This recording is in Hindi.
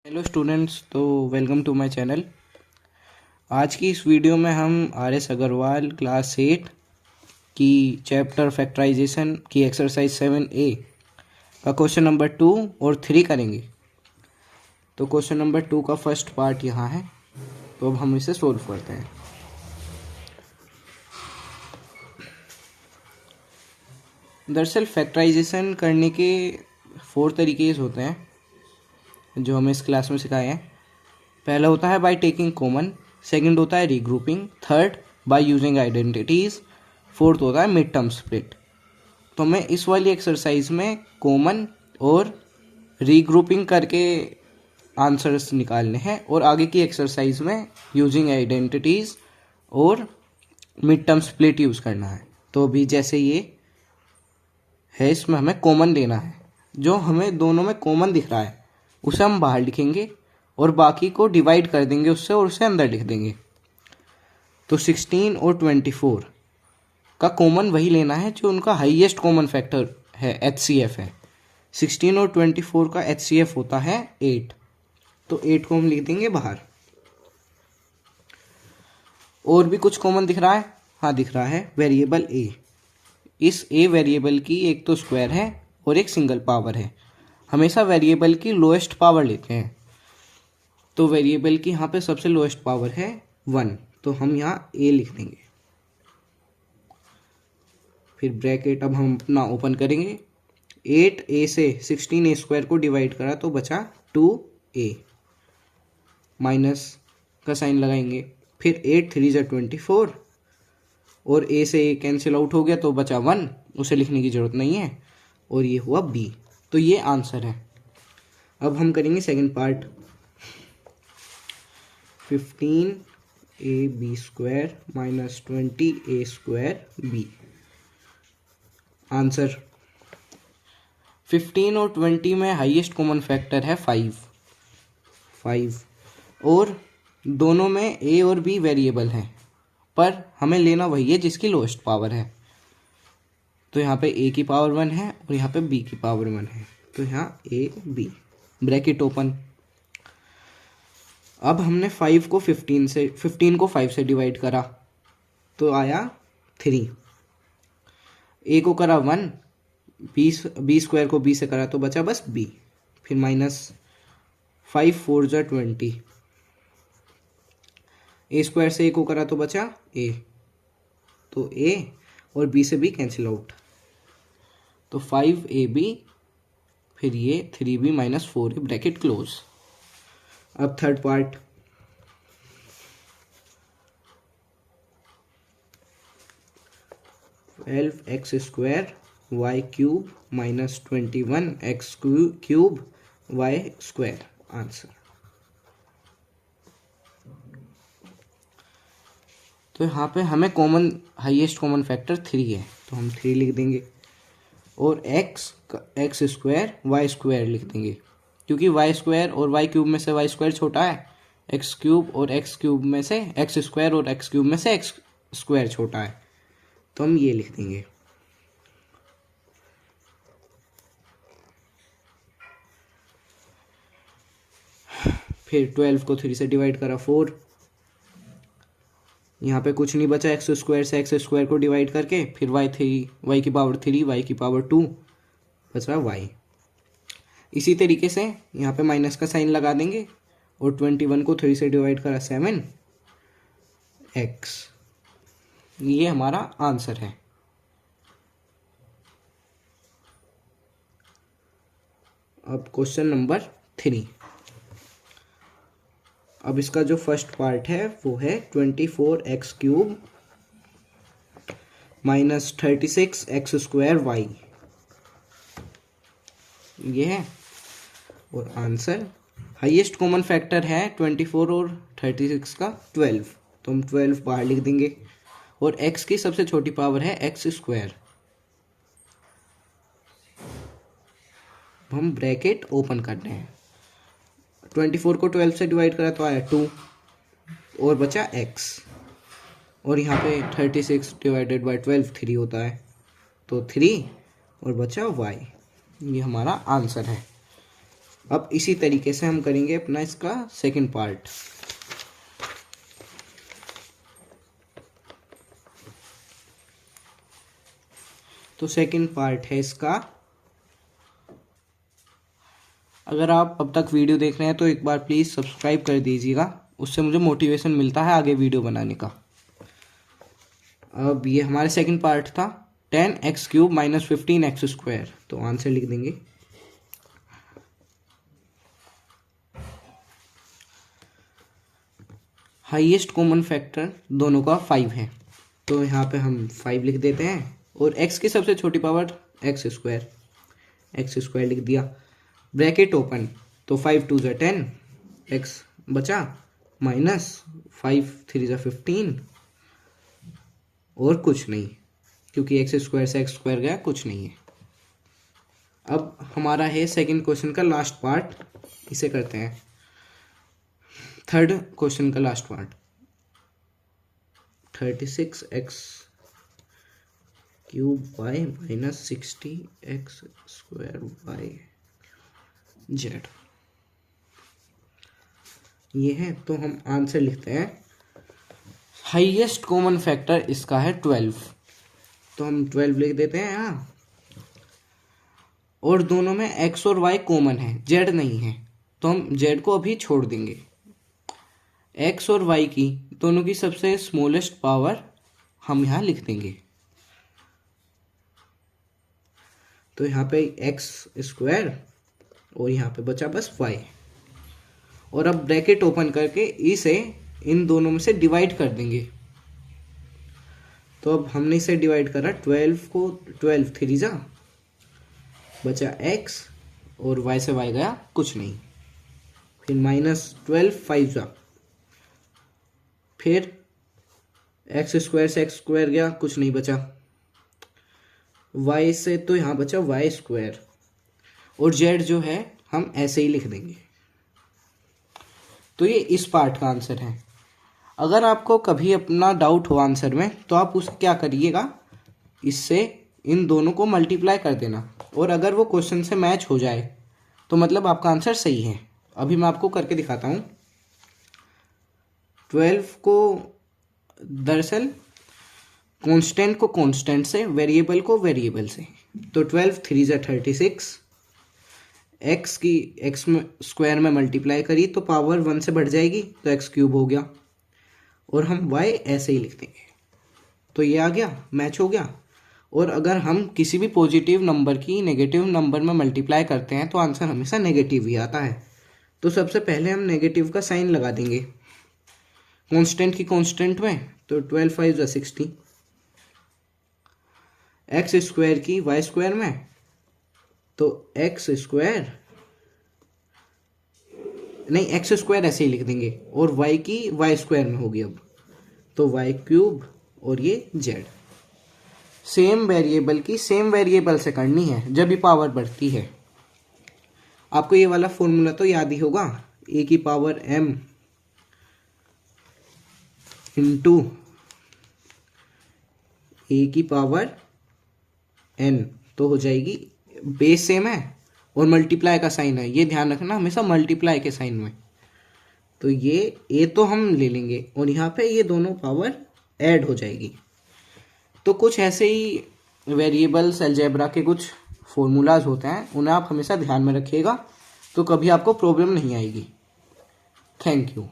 हेलो स्टूडेंट्स, तो वेलकम टू माय चैनल। आज की इस वीडियो में हम आर.एस. अग्रवाल क्लास 8 की चैप्टर फैक्टराइजेशन की एक्सरसाइज 7A का क्वेश्चन नंबर 2 और 3 करेंगे। तो क्वेश्चन नंबर 2 का फर्स्ट पार्ट यहाँ है, तो अब हम इसे सोल्व करते हैं। दरअसल फैक्टराइजेशन करने के 4 तरीके होते हैं जो हमें इस क्लास में सिखाए हैं। पहला होता है बाय टेकिंग कॉमन, सेकंड होता है regrouping, third by using identities, fourth होता है मिड टर्म स्प्लिट। तो हमें इस वाली एक्सरसाइज में कॉमन और रीग्रुपिंग करके आंसर्स निकालने हैं और आगे की एक्सरसाइज में यूजिंग आइडेंटिटीज और मिड टर्म स्प्लिट यूज़ करना है। तो अभी जैसे ये है, इसमें हमें कॉमन लेना है। जो हमें दोनों में कॉमन दिख रहा है उसे हम बाहर लिखेंगे और बाकी को डिवाइड कर देंगे उससे और उसे अंदर लिख देंगे। तो 16 और 24 का कॉमन वही लेना है जो उनका हाईएस्ट कॉमन फैक्टर है, HCF है। 16 और 24 का HCF होता है 8, तो 8 को हम लिख देंगे बाहर। और भी कुछ कॉमन दिख रहा है? हाँ, दिख रहा है वेरिएबल a। इस a वेरिएबल की एक तो स्क्वायर है और एक सिंगल पावर है। हमेशा वेरिएबल की लोएस्ट पावर लेते हैं, तो वेरिएबल की यहाँ पे सबसे लोएस्ट पावर है 1, तो हम यहाँ a लिख देंगे। फिर ब्रैकेट अब हम अपना ओपन करेंगे। 8a से 16a स्क्वायर को डिवाइड करा तो बचा 2a, माइनस का साइन लगाएंगे। फिर 8 3 जा 24 और a से a कैंसिल आउट हो गया तो बचा 1, उसे लिखने की जरूरत नहीं है, और ये हुआ b। तो ये आंसर है। अब हम करेंगे second part. 15ab square minus 20a square b। Answer 15 और 20 में हाईएस्ट कॉमन फैक्टर है 5 और दोनों में a और b वेरिएबल हैं, पर हमें लेना वही है जिसकी लोएस्ट पावर है। तो यहाँ पे a की पावर 1 है और यहाँ पे b की पावर 1 है, तो यहाँ a b ब्रैकेट ओपन। अब हमने 15 को 5 से डिवाइड करा तो आया 3। a को करा 1, b स्क्वायर को b से करा तो बचा बस b। फिर माइनस 5 4 जा 20, a स्क्वायर से a को करा तो बचा a, तो a और b से b कैंसिल आउट, तो 5ab, फिर ये 3b minus 4a bracket close. अब third part. x square y cube minus 21x cube y square. Answer. तो यहाँ पे हमें कॉमन हाईएस्ट कॉमन फैक्टर 3 है, तो हम 3 लिख देंगे और x स्क्वायर वाई स्क्वायर लिख देंगे, क्योंकि वाई स्क्वायर और वाई क्यूब में से वाई स्क्वायर छोटा है, एक्स क्यूब और एक्स क्यूब में से एक्स स्क्वायर और एक्स क्यूब में से एक्स स्क्वायर छोटा है, तो हम ये लिख देंगे। फिर 12 को 3 से डिवाइड करा 4, यहाँ पे कुछ नहीं बचा एक्स स्क्वायर से एक्स स्क्वायर को डिवाइड करके, फिर वाई की पावर 3 वाई की पावर 2 बचा वाई। इसी तरीके से यहाँ पे माइनस का साइन लगा देंगे और 21 को 3 से डिवाइड करा 7x। ये हमारा आंसर है। अब क्वेश्चन नंबर 3। अब इसका जो फर्स्ट पार्ट है वो है 24x cube minus 36x square Y, ये है। और आंसर हाईएस्ट कॉमन फैक्टर है 24 और 36 का 12, तो हम 12 बाहर लिख देंगे और x की सबसे छोटी पावर है एक्स स्क्वायर। हम ब्रैकेट ओपन करते हैं। 24 को 12 से डिवाइड करा तो आया 2 और बचा x, और यहाँ पे 36 डिवाइडेड बाई 12 3 होता है, तो 3 और बचा y। ये हमारा आंसर है। अब इसी तरीके से हम करेंगे अपना इसका सेकंड पार्ट। तो सेकंड पार्ट है इसका। अगर आप अब तक वीडियो देख रहे हैं तो एक बार प्लीज़ सब्सक्राइब कर दीजिएगा, उससे मुझे मोटिवेशन मिलता है आगे वीडियो बनाने का। अब ये हमारा सेकंड पार्ट था 10x³ - 15x²। तो आंसर लिख देंगे। हाईएस्ट कॉमन फैक्टर दोनों का 5 है, तो यहाँ पे हम 5 लिख देते हैं। और x की सबसे छोटी पावर x² लिख दिया। ब्रैकेट ओपन, तो 5 2 = 10, x बचा माइनस 5 3 = 15 और कुछ नहीं, क्योंकि x² से x² गया, कुछ नहीं है। अब हमारा है सेकंड क्वेश्चन का लास्ट पार्ट, इसे करते हैं। थर्ड क्वेश्चन का last part 36x³ y - 60x² y z ये है। तो हम आंसर लिखते हैं। हाईएस्ट कॉमन फैक्टर इसका है 12, तो हम 12 लिख देते हैं यहाँ। और दोनों में x और y कॉमन है, z नहीं है, तो हम z को अभी छोड़ देंगे। x और y की दोनों की सबसे स्मॉलेस्ट पावर हम यहाँ लिख देंगे। तो यहाँ पे x² और यहाँ पे बचा बस y। और अब ब्रैकेट ओपन करके इसे इन दोनों में से डिवाइड कर देंगे। तो अब हमने इसे डिवाइड करा, 12 को 12 3 जा बचा x और y से y गया कुछ नहीं, फिर -12 5 जा, फिर x² से x² गया कुछ नहीं बचा, y से तो यहाँ बचा y²। और z जो है हम ऐसे ही लिख देंगे। तो ये इस पार्ट का आंसर है। अगर आपको कभी अपना डाउट हो आंसर में, तो आप उस क्या करिएगा, इससे इन दोनों को मल्टीप्लाई कर देना, और अगर वो क्वेश्चन से मैच हो जाए तो मतलब आपका आंसर सही है। अभी मैं आपको करके दिखाता हूँ। 12 को दरअसल कांस्टेंट को कांस्टेंट से, वेरिएबल को वेरिएबल से, तो 12 3 = 36, x की x² में मल्टीप्लाई करी तो पावर 1 से बढ़ जाएगी, तो x³ हो गया। और हम y ऐसे ही लिख देंगे, तो ये आ गया, मैच हो गया। और अगर हम किसी भी पॉजिटिव नंबर की नेगेटिव नंबर में मल्टीप्लाई करते हैं तो आंसर हमेशा नेगेटिव ही आता है। तो सबसे पहले हम नेगेटिव का साइन लगा देंगे कांस्टेंट की कांस्टेंट में, तो 12 5 = 60, x² की y² में, तो x² नहीं, x² ऐसे ही लिख देंगे, और y की y² में होगी अब, तो y³ और ये z। सेम वेरिएबल की सेम वेरिएबल से करनी है जब भी पावर बढ़ती है। आपको ये वाला फॉर्मूला तो याद ही होगा, a⁻m इंटू a⁻n, तो हो जाएगी, बेस सेम है और मल्टीप्लाई का साइन है, ये ध्यान रखना हमेशा मल्टीप्लाई के साइन में। तो ये a तो हम ले लेंगे और यहाँ पे ये दोनों पावर ऐड हो जाएगी। तो कुछ ऐसे ही वेरिएबल्स अलजेब्रा के कुछ फॉर्मूलाज होते हैं, उन्हें आप हमेशा ध्यान में रखिएगा, तो कभी आपको प्रॉब्लम नहीं आएगी। Thank you.